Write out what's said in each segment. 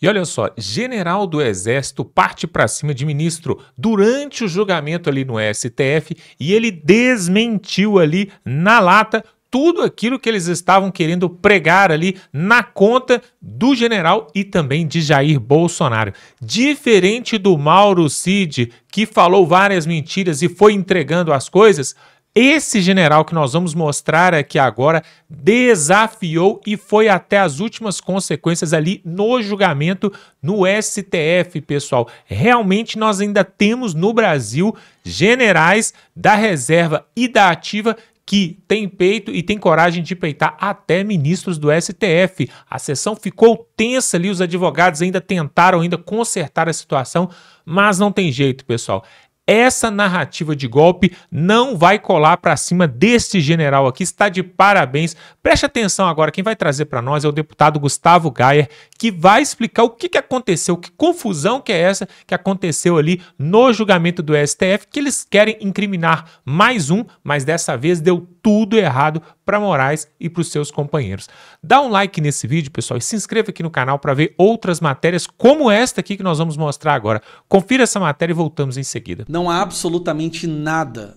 E olha só, general do Exército parte para cima de ministro durante o julgamento ali no STF e ele desmentiu ali na lata tudo aquilo que eles estavam querendo pregar ali na conta do general e também de Jair Bolsonaro. Diferente do Mauro Cid, que falou várias mentiras e foi entregando as coisas, esse general que nós vamos mostrar aqui agora desafiou e foi até as últimas consequências ali no julgamento no STF, pessoal. Realmente nós ainda temos no Brasil generais da reserva e da ativa que tem peito e tem coragem de peitar até ministros do STF. A sessão ficou tensa ali, os advogados ainda tentaram consertar a situação, mas não tem jeito, pessoal. Essa narrativa de golpe não vai colar para cima desse general aqui, está de parabéns. Preste atenção agora, quem vai trazer para nós é o deputado Gustavo Gayer, que vai explicar o que aconteceu, que confusão que é essa que aconteceu ali no julgamento do STF, que eles querem incriminar mais um, mas dessa vez deu tudo errado para Moraes e para os seus companheiros. Dá um like nesse vídeo, pessoal, e se inscreva aqui no canal para ver outras matérias como esta aqui que nós vamos mostrar agora. Confira essa matéria e voltamos em seguida. Não há absolutamente nada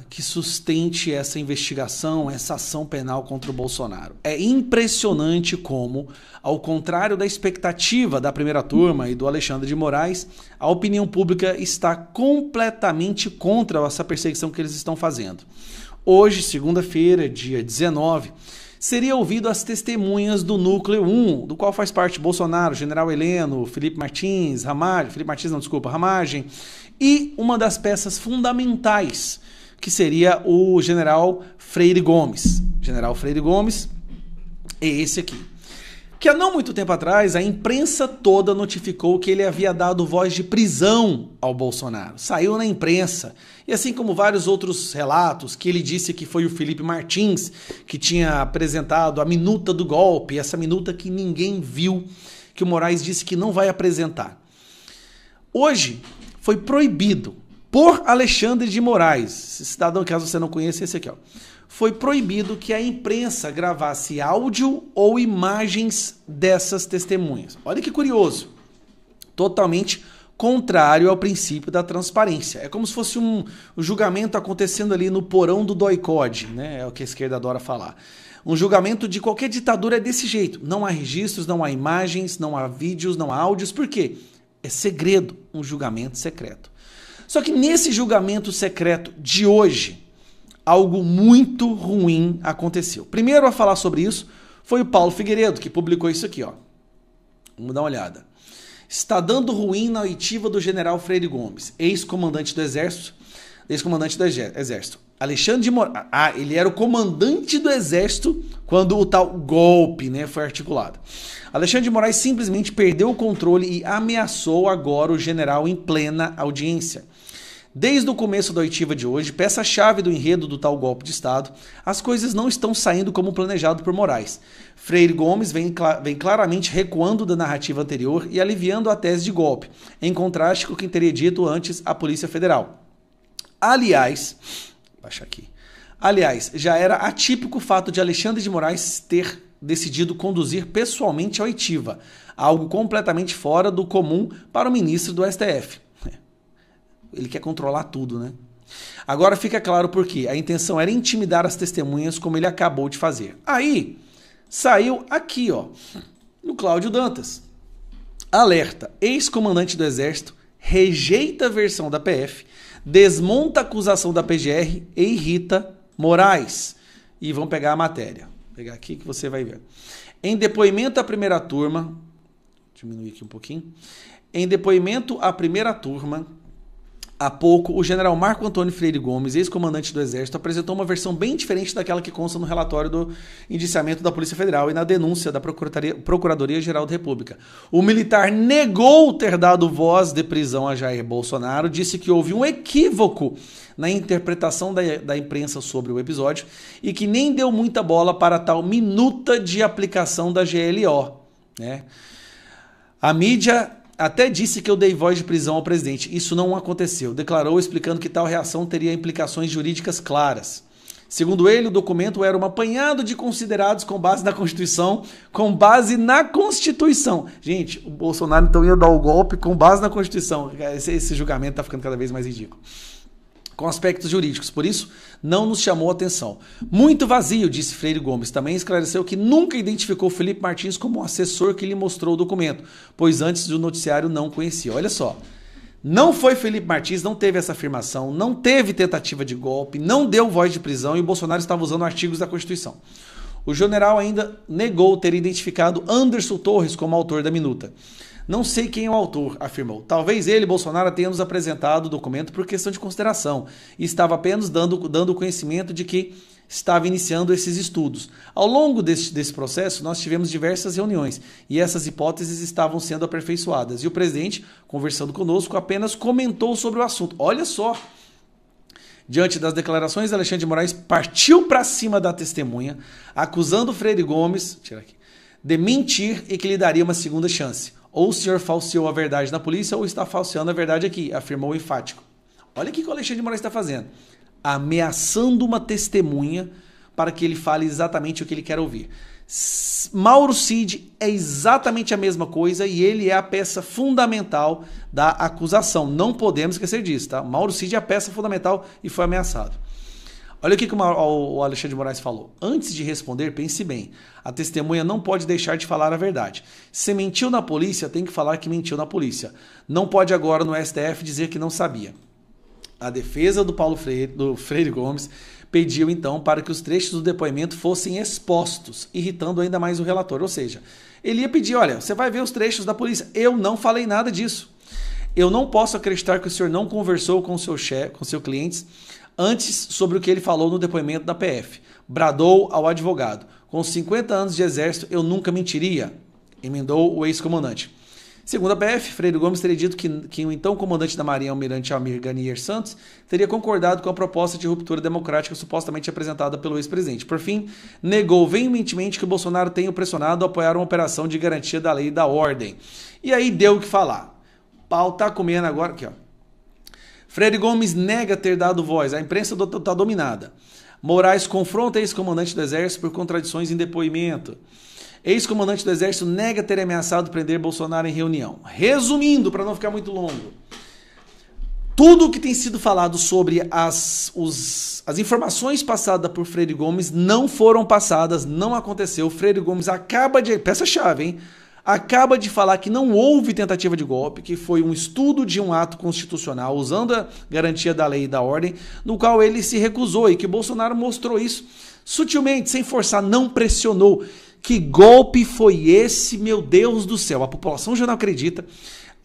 que sustente essa investigação, essa ação penal contra o Bolsonaro. É impressionante como, ao contrário da expectativa da primeira turma e do Alexandre de Moraes, a opinião pública está completamente contra essa perseguição que eles estão fazendo. Hoje, segunda-feira, dia 19, seria ouvido as testemunhas do Núcleo 1, do qual faz parte Bolsonaro, General Heleno, Felipe Martins, Ramagem, e uma das peças fundamentais, que seria o General Freire Gomes. General Freire Gomes é esse aqui. Que há não muito tempo atrás, a imprensa toda notificou que ele havia dado voz de prisão ao Bolsonaro. Saiu na imprensa. E assim como vários outros relatos, que ele disse que foi o Felipe Martins que tinha apresentado a minuta do golpe, essa minuta que ninguém viu, que o Moraes disse que não vai apresentar. Hoje foi proibido por Alexandre de Moraes, esse cidadão, caso você não conheça, esse aqui, ó. Foi proibido que a imprensa gravasse áudio ou imagens dessas testemunhas. Olha que curioso. Totalmente contrário ao princípio da transparência. É como se fosse um julgamento acontecendo ali no porão do doicode, né? É o que a esquerda adora falar. Um julgamento de qualquer ditadura é desse jeito. Não há registros, não há imagens, não há vídeos, não há áudios. Por quê? É segredo, um julgamento secreto. Só que nesse julgamento secreto de hoje, algo muito ruim aconteceu. Primeiro a falar sobre isso foi o Paulo Figueiredo, que publicou isso aqui, ó. Vamos dar uma olhada. Está dando ruim na oitiva do general Freire Gomes, ex-comandante do Exército. Alexandre de Moraes. Ah, ele era o comandante do Exército quando o tal golpe, né, foi articulado. Alexandre de Moraes simplesmente perdeu o controle e ameaçou agora o general em plena audiência. Desde o começo da oitiva de hoje, peça-chave do enredo do tal golpe de Estado, as coisas não estão saindo como planejado por Moraes. Freire Gomes vem claramente recuando da narrativa anterior e aliviando a tese de golpe, em contraste com o que teria dito antes a Polícia Federal. Aliás, já era atípico o fato de Alexandre de Moraes ter decidido conduzir pessoalmente a oitiva, algo completamente fora do comum para o ministro do STF. Ele quer controlar tudo, né? Agora fica claro por quê. A intenção era intimidar as testemunhas, como ele acabou de fazer. Aí, saiu aqui, ó, no Cláudio Dantas. Alerta, ex-comandante do Exército rejeita a versão da PF, desmonta a acusação da PGR e irrita Moraes. E vamos pegar a matéria. Vou pegar aqui que você vai ver. Em depoimento à primeira turma, diminuir aqui um pouquinho. Em depoimento à primeira turma, há pouco, o general Marco Antônio Freire Gomes, ex-comandante do Exército, apresentou uma versão bem diferente daquela que consta no relatório do indiciamento da Polícia Federal e na denúncia da Procuradoria-Geral da República. O militar negou ter dado voz de prisão a Jair Bolsonaro, disse que houve um equívoco na interpretação da imprensa sobre o episódio e que nem deu muita bola para tal minuta de aplicação da GLO, né? A mídia até disse que eu dei voz de prisão ao presidente. Isso não aconteceu. Declarou explicando que tal reação teria implicações jurídicas claras. Segundo ele, o documento era um apanhado de considerados com base na Constituição, com base na Constituição. Gente, o Bolsonaro então ia dar o golpe com base na Constituição. Esse julgamento está ficando cada vez mais ridículo. Com aspectos jurídicos, por isso, não nos chamou a atenção. Muito vazio, disse Freire Gomes. Também esclareceu que nunca identificou Felipe Martins como o assessor que lhe mostrou o documento, pois antes do noticiário não conhecia. Olha só. Não foi Felipe Martins, não teve essa afirmação, não teve tentativa de golpe, não deu voz de prisão e o Bolsonaro estava usando artigos da Constituição. O general ainda negou ter identificado Anderson Torres como autor da minuta. Não sei quem é o autor, afirmou. Talvez ele, Bolsonaro, tenha nos apresentado o documento por questão de consideração e estava apenas dando conhecimento de que estava iniciando esses estudos. Ao longo desse processo, nós tivemos diversas reuniões e essas hipóteses estavam sendo aperfeiçoadas. E o presidente, conversando conosco, apenas comentou sobre o assunto. Olha só! Diante das declarações, Alexandre de Moraes partiu para cima da testemunha, acusando Freire Gomes de mentir e que lhe daria uma segunda chance. Ou o senhor falseou a verdade na polícia ou está falseando a verdade aqui, afirmou o enfático. Olha o que o Alexandre de Moraes está fazendo. Ameaçando uma testemunha para que ele fale exatamente o que ele quer ouvir. Mauro Cid é exatamente a mesma coisa e ele é a peça fundamental da acusação. Não podemos esquecer disso, tá? Mauro Cid é a peça fundamental e foi ameaçado. Olha o que o Alexandre de Moraes falou. Antes de responder, pense bem. A testemunha não pode deixar de falar a verdade. Se mentiu na polícia, tem que falar que mentiu na polícia. Não pode agora no STF dizer que não sabia. A defesa do Freire Gomes pediu então para que os trechos do depoimento fossem expostos, irritando ainda mais o relator. Ou seja, ele ia pedir, olha, você vai ver os trechos da polícia. Eu não falei nada disso. Eu não posso acreditar que o senhor não conversou com seu chefe, com seus clientes, antes sobre o que ele falou no depoimento da PF. Bradou ao advogado. Com 50 anos de exército, eu nunca mentiria, emendou o ex-comandante. Segundo a PF, Freire Gomes teria dito que o então comandante da Marinha, almirante Almir Ganier Santos, teria concordado com a proposta de ruptura democrática supostamente apresentada pelo ex-presidente. Por fim, negou veementemente que o Bolsonaro tenha o pressionado a apoiar uma operação de garantia da lei e da ordem. E aí deu o que falar. O pau tá comendo agora, aqui ó. Freire Gomes nega ter dado voz, a imprensa está dominada. Moraes confronta ex-comandante do Exército por contradições em depoimento. Ex-comandante do Exército nega ter ameaçado prender Bolsonaro em reunião. Resumindo, para não ficar muito longo, tudo o que tem sido falado sobre as informações passadas por Freire Gomes não foram passadas, não aconteceu. Freire Gomes acaba de... Peça-chave, hein? Acaba de falar que não houve tentativa de golpe, que foi um estudo de um ato constitucional usando a garantia da lei e da ordem, no qual ele se recusou e que Bolsonaro mostrou isso sutilmente, sem forçar, não pressionou. Que golpe foi esse, meu Deus do céu? A população já não acredita.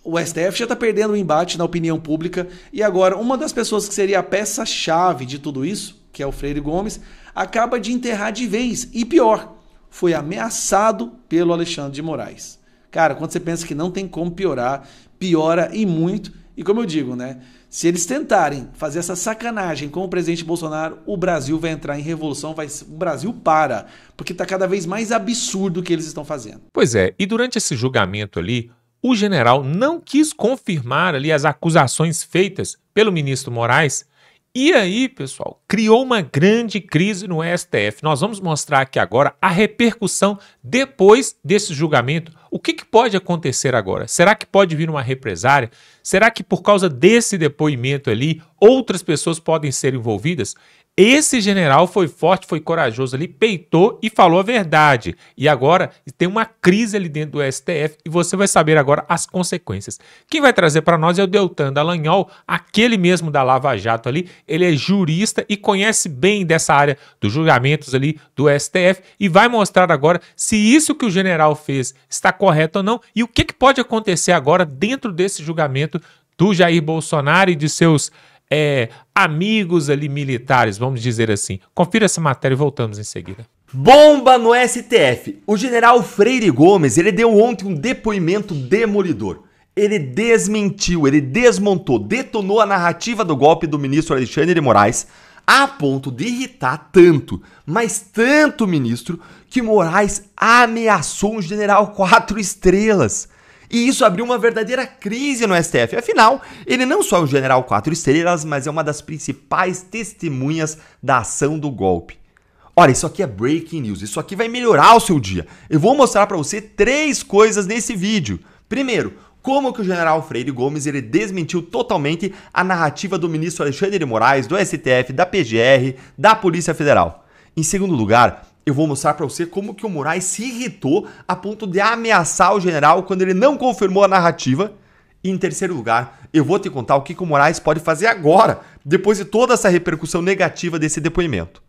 O STF já está perdendo o embate na opinião pública e agora uma das pessoas que seria a peça-chave de tudo isso, que é o Freire Gomes, acaba de enterrar de vez. E pior, foi ameaçado pelo Alexandre de Moraes. Cara, quando você pensa que não tem como piorar, piora e muito. E como eu digo, né? Se eles tentarem fazer essa sacanagem com o presidente Bolsonaro, o Brasil vai entrar em revolução, o Brasil para, porque está cada vez mais absurdo o que eles estão fazendo. Pois é, e durante esse julgamento ali, o general não quis confirmar ali as acusações feitas pelo ministro Moraes. E aí, pessoal, criou uma grande crise no STF. Nós vamos mostrar aqui agora a repercussão depois desse julgamento. O que pode acontecer agora? Será que pode vir uma represária? Será que por causa desse depoimento ali, outras pessoas podem ser envolvidas? Esse general foi forte, foi corajoso ali, peitou e falou a verdade. E agora tem uma crise ali dentro do STF e você vai saber agora as consequências. Quem vai trazer para nós é o Deltan Dallagnol, aquele mesmo da Lava Jato ali. Ele é jurista e conhece bem dessa área dos julgamentos ali do STF e vai mostrar agora se isso que o general fez está correto ou não e o que pode acontecer agora dentro desse julgamento do Jair Bolsonaro e de seus amigos ali militares, vamos dizer assim. Confira essa matéria e voltamos em seguida. Bomba no STF. O general Freire Gomes, ele deu ontem um depoimento demolidor. Ele desmentiu, ele desmontou, detonou a narrativa do golpe do ministro Alexandre de Moraes a ponto de irritar tanto, mas tanto o ministro, que Moraes ameaçou um general 4 estrelas. E isso abriu uma verdadeira crise no STF. Afinal, ele não só é o general 4 estrelas, mas é uma das principais testemunhas da ação do golpe. Olha, isso aqui é breaking news, isso aqui vai melhorar o seu dia. Eu vou mostrar para você 3 coisas nesse vídeo. Primeiro, como que o general Freire Gomes ele desmentiu totalmente a narrativa do ministro Alexandre de Moraes, do STF, da PGR, da Polícia Federal. Em segundo lugar, eu vou mostrar para você como que o Moraes se irritou a ponto de ameaçar o general quando ele não confirmou a narrativa. E em terceiro lugar, eu vou te contar o que o Moraes pode fazer agora, depois de toda essa repercussão negativa desse depoimento.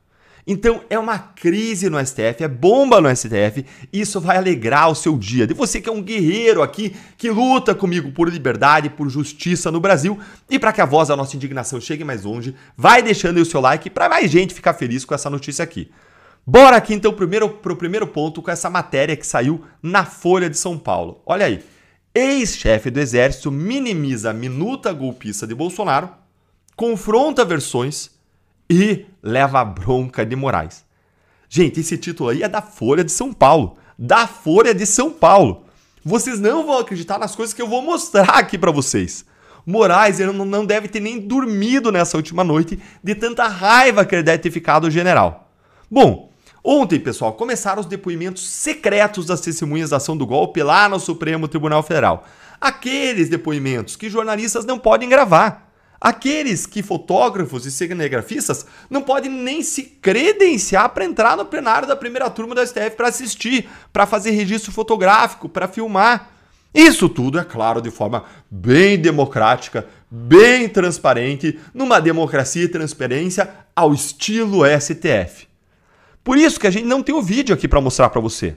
Então é uma crise no STF, é bomba no STF, e isso vai alegrar o seu dia. De você que é um guerreiro aqui, que luta comigo por liberdade, por justiça no Brasil, e para que a voz da nossa indignação chegue mais longe, vai deixando aí o seu like para mais gente ficar feliz com essa notícia aqui. Bora aqui então pro primeiro ponto com essa matéria que saiu na Folha de São Paulo. Olha aí, ex-chefe do Exército minimiza a minuta golpista de Bolsonaro, confronta versões e leva a bronca de Moraes. Gente, esse título aí é da Folha de São Paulo. Da Folha de São Paulo. Vocês não vão acreditar nas coisas que eu vou mostrar aqui pra vocês. Moraes ele não deve ter nem dormido nessa última noite de tanta raiva que ele deve ter ficado o general. Bom, ontem, pessoal, começaram os depoimentos secretos das testemunhas da ação do golpe lá no Supremo Tribunal Federal. Aqueles depoimentos que jornalistas não podem gravar. Aqueles que fotógrafos e cinegrafistas não podem nem se credenciar para entrar no plenário da primeira turma do STF para assistir, para fazer registro fotográfico, para filmar. Isso tudo, é claro, de forma bem democrática, bem transparente, numa democracia e transparência ao estilo STF. Por isso que a gente não tem o vídeo aqui para mostrar para você.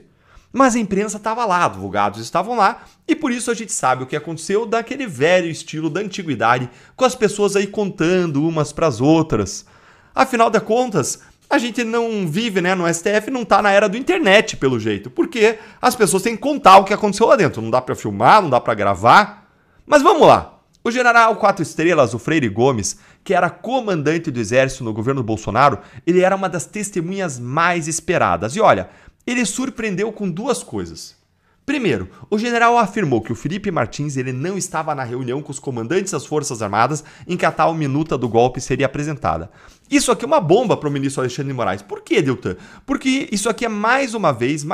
Mas a imprensa estava lá, advogados estavam lá, e por isso a gente sabe o que aconteceu daquele velho estilo da antiguidade, com as pessoas aí contando umas para as outras. Afinal de contas, a gente não vive, né, no STF, não está na era do internet, pelo jeito, porque as pessoas têm que contar o que aconteceu lá dentro. Não dá para filmar, não dá para gravar. Mas vamos lá. O general 4 estrelas, o Freire Gomes, que era comandante do Exército no governo Bolsonaro, ele era uma das testemunhas mais esperadas. E olha, ele surpreendeu com 2 coisas. Primeiro, o general afirmou que o Felipe Martins ele não estava na reunião com os comandantes das Forças Armadas em que a tal minuta do golpe seria apresentada. Isso aqui é uma bomba para o ministro Alexandre de Moraes. Por quê, Deltan? Porque isso aqui é mais uma vez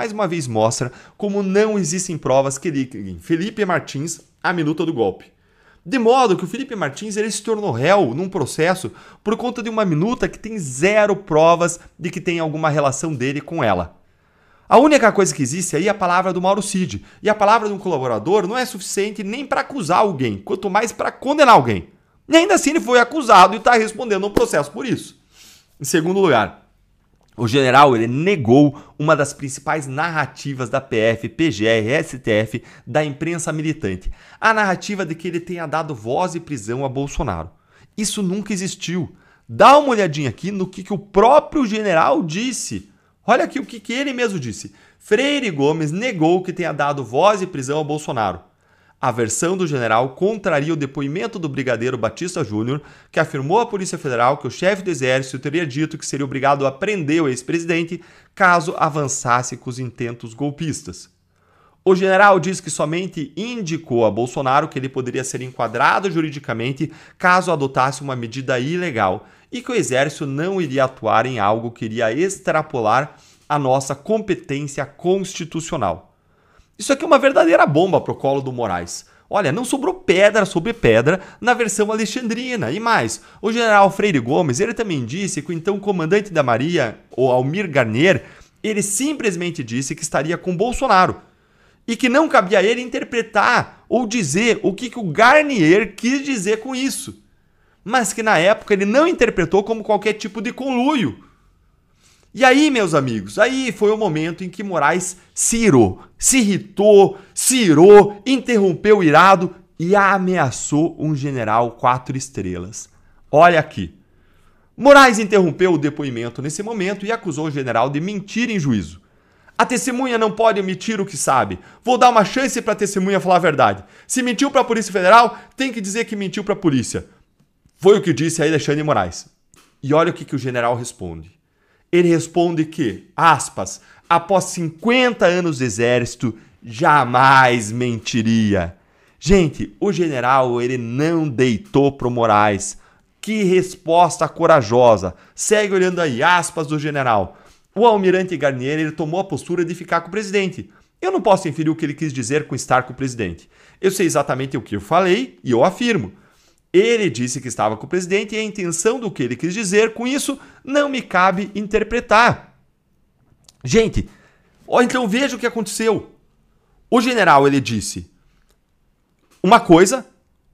mostra como não existem provas que liguem Felipe Martins à minuta do golpe. De modo que o Felipe Martins ele se tornou réu num processo por conta de uma minuta que tem 0 provas de que tem alguma relação dele com ela. A única coisa que existe aí é a palavra do Mauro Cid. E a palavra de um colaborador não é suficiente nem para acusar alguém, quanto mais para condenar alguém. E ainda assim ele foi acusado e está respondendo um processo por isso. Em segundo lugar, o general ele negou uma das principais narrativas da PF, PGR, STF, da imprensa militante. A narrativa de que ele tenha dado voz e prisão a Bolsonaro. Isso nunca existiu. Dá uma olhadinha aqui no que o próprio general disse. Olha aqui o que ele mesmo disse. Freire Gomes negou que tenha dado voz e prisão a Bolsonaro. A versão do general contraria o depoimento do brigadeiro Batista Júnior, que afirmou à Polícia Federal que o chefe do Exército teria dito que seria obrigado a prender o ex-presidente caso avançasse com os intentos golpistas. O general diz que somente indicou a Bolsonaro que ele poderia ser enquadrado juridicamente caso adotasse uma medida ilegal e que o Exército não iria atuar em algo que iria extrapolar a nossa competência constitucional. Isso aqui é uma verdadeira bomba pro colo do Moraes. Olha, não sobrou pedra sobre pedra na versão alexandrina. E mais, o general Freire Gomes, ele também disse que o então comandante da Marinha, o Almir Garnier, ele simplesmente disse que estaria com Bolsonaro. E que não cabia a ele interpretar ou dizer o que o Garnier quis dizer com isso. Mas que na época ele não interpretou como qualquer tipo de conluio. E aí, meus amigos, aí foi o momento em que Moraes se irou, se irritou, interrompeu o irado e ameaçou um general 4 estrelas. Olha aqui. Moraes interrompeu o depoimento nesse momento e acusou o general de mentir em juízo. A testemunha não pode omitir o que sabe. Vou dar uma chance para a testemunha falar a verdade. Se mentiu para a Polícia Federal, tem que dizer que mentiu para a polícia. Foi o que disse aí Alexandre de Moraes. E olha o que o general responde. Ele responde que, aspas, após 50 anos de exército, jamais mentiria. Gente, o general, ele não deitou pro Moraes. Que resposta corajosa. Segue olhando aí, aspas do general. O almirante Garnier, ele tomou a postura de ficar com o presidente. Eu não posso inferir o que ele quis dizer com estar com o presidente. Eu sei exatamente o que eu falei e eu afirmo. Ele disse que estava com o presidente e a intenção do que ele quis dizer com isso não me cabe interpretar. Gente, então veja o que aconteceu. O general, ele disse uma coisa,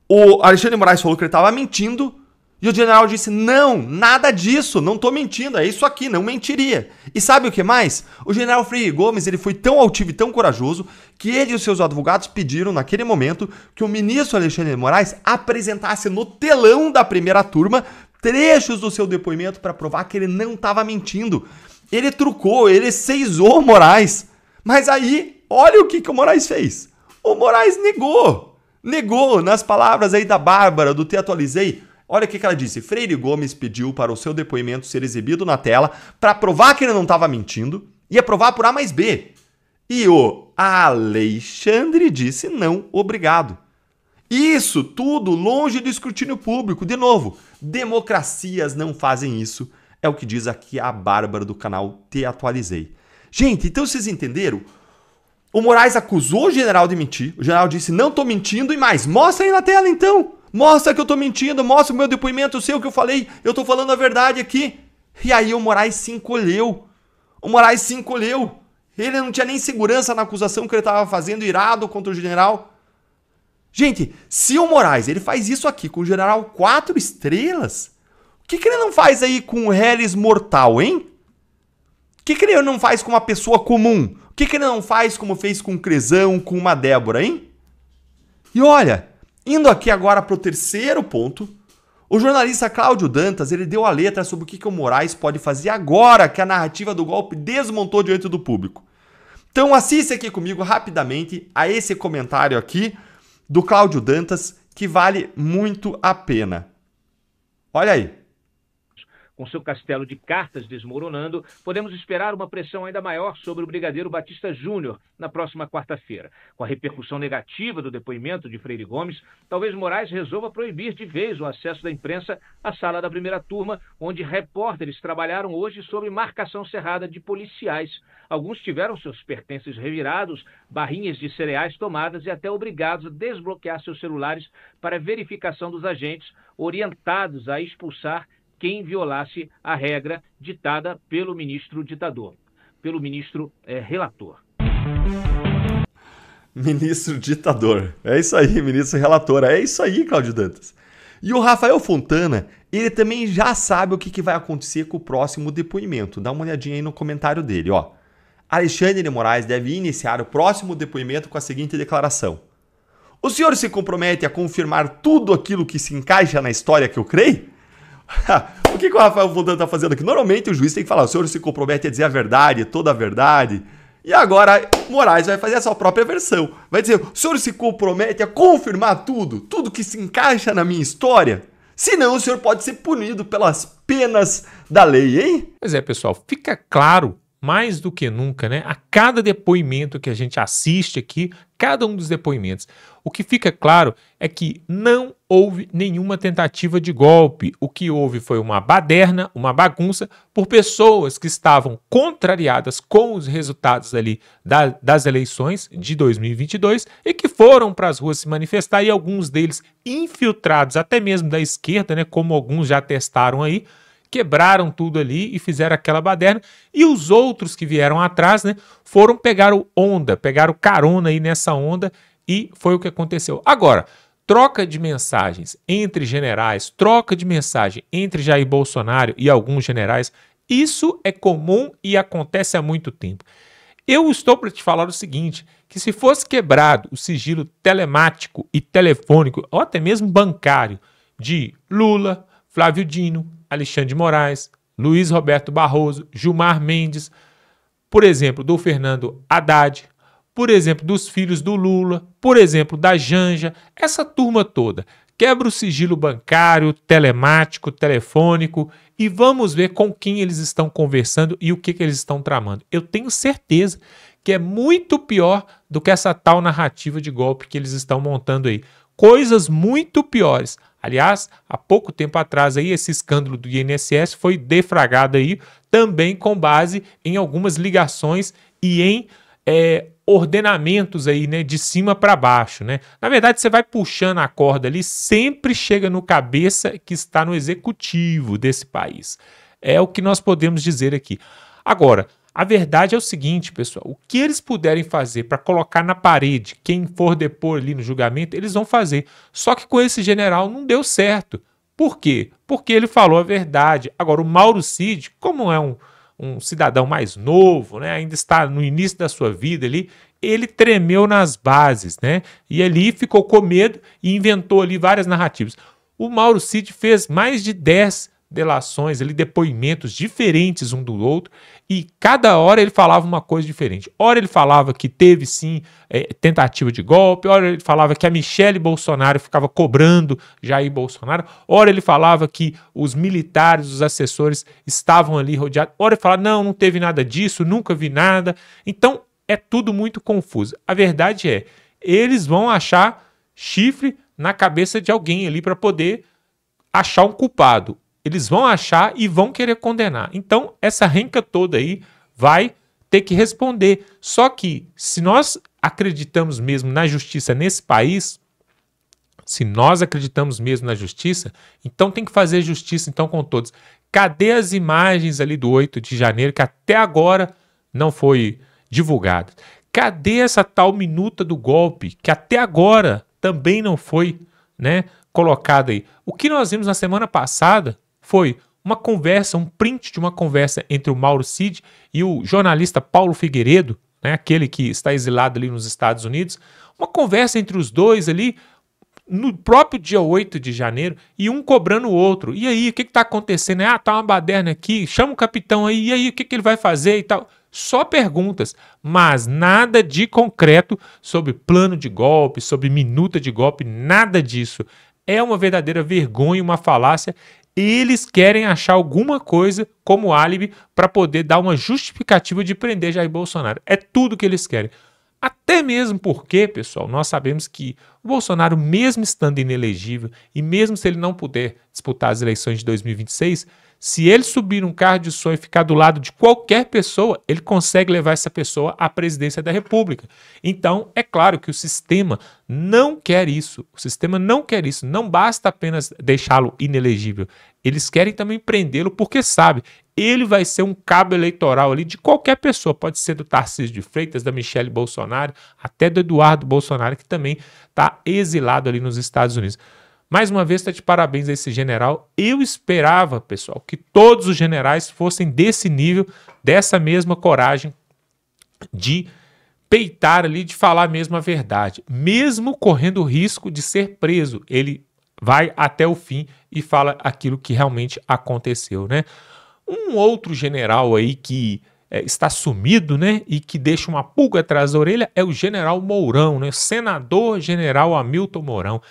o Alexandre de Moraes falou que ele estava mentindo, e o general disse, não, nada disso, não estou mentindo, é isso aqui, não mentiria. E sabe o que mais? O general Freire Gomes, ele foi tão altivo e tão corajoso, que ele e os seus advogados pediram, naquele momento, que o ministro Alexandre de Moraes apresentasse no telão da primeira turma trechos do seu depoimento para provar que ele não estava mentindo. Ele trucou, ele seizou o Moraes. Mas aí, olha o que o Moraes fez. O Moraes negou, nas palavras aí da Bárbara, do Te Atualizei. Olha o que ela disse. Freire Gomes pediu para o seu depoimento ser exibido na tela para provar que ele não estava mentindo. Ia provar por A mais B. E o Alexandre disse não, obrigado. Isso tudo longe do escrutínio público. De novo, democracias não fazem isso. É o que diz aqui a Bárbara do canal Te Atualizei. Gente, então vocês entenderam? O Moraes acusou o general de mentir. O general disse, não tô mentindo e mais. Mostra aí na tela então. Mostra que eu tô mentindo. Mostra o meu depoimento. Eu sei o que eu falei. Eu tô falando a verdade aqui. E aí o Moraes se encolheu. Ele não tinha nem segurança na acusação que ele estava fazendo, irado contra o general. Gente, se o Moraes ele faz isso aqui com o general 4 estrelas, o que ele não faz aí com o Reles mortal, hein? O que ele não faz com uma pessoa comum? O que ele não faz como fez com o Crezão, com uma Débora, hein? E olha, indo aqui agora para o terceiro ponto, o jornalista Cláudio Dantas, ele deu a letra sobre o que o Moraes pode fazer agora que a narrativa do golpe desmontou diante do público. Então assiste aqui comigo rapidamente a esse comentário aqui do Cláudio Dantas, que vale muito a pena. Olha aí. Com seu castelo de cartas desmoronando, podemos esperar uma pressão ainda maior sobre o brigadeiro Batista Júnior na próxima quarta-feira. Com a repercussão negativa do depoimento de Freire Gomes, talvez Moraes resolva proibir de vez o acesso da imprensa à sala da primeira turma, onde repórteres trabalharam hoje sob marcação cerrada de policiais. Alguns tiveram seus pertences revirados, barrinhas de cereais tomadas e até obrigados a desbloquear seus celulares para verificação dos agentes, orientados a expulsar quem violasse a regra ditada pelo ministro ditador, pelo ministro relator. Ministro ditador. É isso aí, ministro relator. É isso aí, Cláudio Dantas. E o Rafael Fontana, ele também já sabe o que vai acontecer com o próximo depoimento. Dá uma olhadinha aí no comentário dele, ó. Alexandre de Moraes deve iniciar o próximo depoimento com a seguinte declaração. O senhor se compromete a confirmar tudo aquilo que se encaixa na história que eu creio? O que o Rafael Fontana está fazendo aqui? Normalmente o juiz tem que falar, o senhor se compromete a dizer a verdade, toda a verdade. E agora Moraes vai fazer a sua própria versão. Vai dizer, o senhor se compromete a confirmar tudo que se encaixa na minha história? Senão o senhor pode ser punido pelas penas da lei, hein? Pois é, pessoal, fica claro, mais do que nunca, né? A cada depoimento que a gente assiste aqui, cada um dos depoimentos, o que fica claro é que não houve nenhuma tentativa de golpe. O que houve foi uma baderna, uma bagunça por pessoas que estavam contrariadas com os resultados ali das eleições de 2022 e que foram para as ruas se manifestar, e alguns deles infiltrados até mesmo da esquerda, né? Como alguns já testaram aí, quebraram tudo ali e fizeram aquela baderna, e os outros que vieram atrás, né, foram pegaram carona aí nessa onda, e foi o que aconteceu. Agora, troca de mensagens entre generais, troca de mensagem entre Jair Bolsonaro e alguns generais, isso é comum e acontece há muito tempo. Eu estou para te falar o seguinte, que se fosse quebrado o sigilo telemático e telefônico, ou até mesmo bancário, de Lula, Flávio Dino, Alexandre de Moraes, Luiz Roberto Barroso, Gilmar Mendes, por exemplo, do Fernando Haddad, por exemplo, dos filhos do Lula, por exemplo, da Janja, essa turma toda, quebra o sigilo bancário, telemático, telefônico, e vamos ver com quem eles estão conversando e o que eles estão tramando. Eu tenho certeza que é muito pior do que essa tal narrativa de golpe que eles estão montando aí. Coisas muito piores. Aliás, há pouco tempo atrás aí, esse escândalo do INSS foi deflagrado aí também com base em algumas ligações e em ordenamentos aí, né, de cima para baixo, né? Na verdade, você vai puxando a corda ali, sempre chega no cabeça que está no executivo desse país. É o que nós podemos dizer aqui. Agora, a verdade é o seguinte, pessoal, o que eles puderem fazer para colocar na parede quem for depor ali no julgamento, eles vão fazer. Só que com esse general não deu certo. Por quê? Porque ele falou a verdade. Agora, o Mauro Cid, como é um cidadão mais novo, né, ainda está no início da sua vida ali, ele tremeu nas bases, né, e ali ficou com medo e inventou ali várias narrativas. O Mauro Cid fez mais de 10 delações, ali, depoimentos diferentes um do outro, e cada hora ele falava uma coisa diferente. Ora ele falava que teve sim tentativa de golpe, ora ele falava que a Michele Bolsonaro ficava cobrando Jair Bolsonaro, ora ele falava que os militares, os assessores estavam ali rodeados, ora ele falava, não teve nada disso, nunca vi nada. Então é tudo muito confuso. A verdade é, eles vão achar chifre na cabeça de alguém ali para poder achar um culpado. Eles vão achar e vão querer condenar. Então, essa renca toda aí vai ter que responder. Só que, se nós acreditamos mesmo na justiça nesse país, então tem que fazer justiça então com todos. Cadê as imagens ali do 8 de janeiro que até agora não foi divulgada? Cadê essa tal minuta do golpe que até agora também não foi, né, colocada aí? O que nós vimos na semana passada foi uma conversa, um print de uma conversa entre o Mauro Cid e o jornalista Paulo Figueiredo, né, aquele que está exilado ali nos Estados Unidos, uma conversa entre os dois ali no próprio dia 8 de janeiro e um cobrando o outro. E aí, o que está acontecendo? Tá uma baderna aqui, chama o capitão aí, e aí, o que ele vai fazer e tal? Só perguntas, mas nada de concreto sobre plano de golpe, sobre minuta de golpe, nada disso. É uma verdadeira vergonha, uma falácia. Eles querem achar alguma coisa como álibi para poder dar uma justificativa de prender Jair Bolsonaro. É tudo que eles querem. Até mesmo porque, pessoal, nós sabemos que o Bolsonaro, mesmo estando inelegível e mesmo se ele não puder disputar as eleições de 2026, se ele subir um carro de som e ficar do lado de qualquer pessoa, ele consegue levar essa pessoa à presidência da República. Então, é claro que o sistema não quer isso. O sistema não quer isso. Não basta apenas deixá-lo inelegível. Eles querem também prendê-lo porque sabe, ele vai ser um cabo eleitoral ali de qualquer pessoa. Pode ser do Tarcísio de Freitas, da Michele Bolsonaro, até do Eduardo Bolsonaro, que também está exilado ali nos Estados Unidos. Mais uma vez, está de parabéns a esse general. Eu esperava, pessoal, que todos os generais fossem desse nível, dessa mesma coragem de peitar ali, de falar mesmo a verdade. Mesmo correndo o risco de ser preso, ele vai até o fim e fala aquilo que realmente aconteceu, né? Um outro general aí que está sumido, né, e que deixa uma pulga atrás da orelha é o general Mourão, né? Senador general Hamilton Mourão.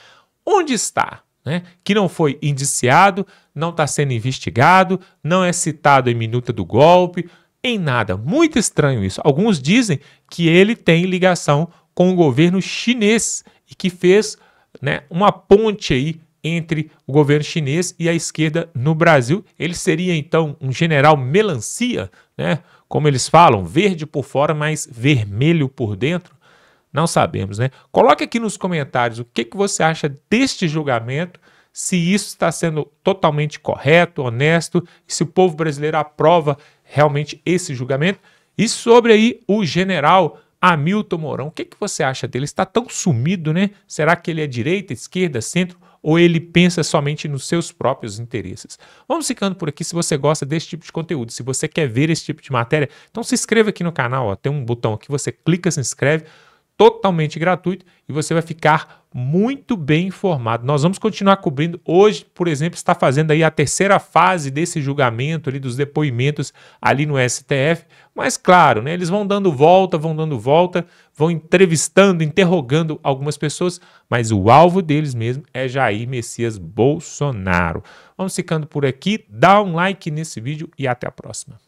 Onde está? Né? Que não foi indiciado, não está sendo investigado, não é citado em minuta do golpe, em nada. Muito estranho isso. Alguns dizem que ele tem ligação com o governo chinês e que fez, né, uma ponte aí entre o governo chinês e a esquerda no Brasil. Ele seria então um general melancia, né? Como eles falam, verde por fora, mas vermelho por dentro. Não sabemos, né? Coloque aqui nos comentários o que você acha deste julgamento, se isso está sendo totalmente correto, honesto, se o povo brasileiro aprova realmente esse julgamento. E sobre aí o general Hamilton Mourão, o que você acha dele? Está tão sumido, né? Será que ele é direita, esquerda, centro? Ou ele pensa somente nos seus próprios interesses? Vamos ficando por aqui. Se você gosta desse tipo de conteúdo, se você quer ver esse tipo de matéria, então se inscreva aqui no canal. Ó. Tem um botão aqui, você clica, se inscreve, totalmente gratuito, e você vai ficar muito bem informado. Nós vamos continuar cobrindo. Hoje, por exemplo, está fazendo aí a terceira fase desse julgamento ali, dos depoimentos ali no STF, mas claro, né, eles vão dando volta, vão entrevistando, interrogando algumas pessoas, mas o alvo deles mesmo é Jair Messias Bolsonaro. Vamos ficando por aqui, dá um like nesse vídeo e até a próxima.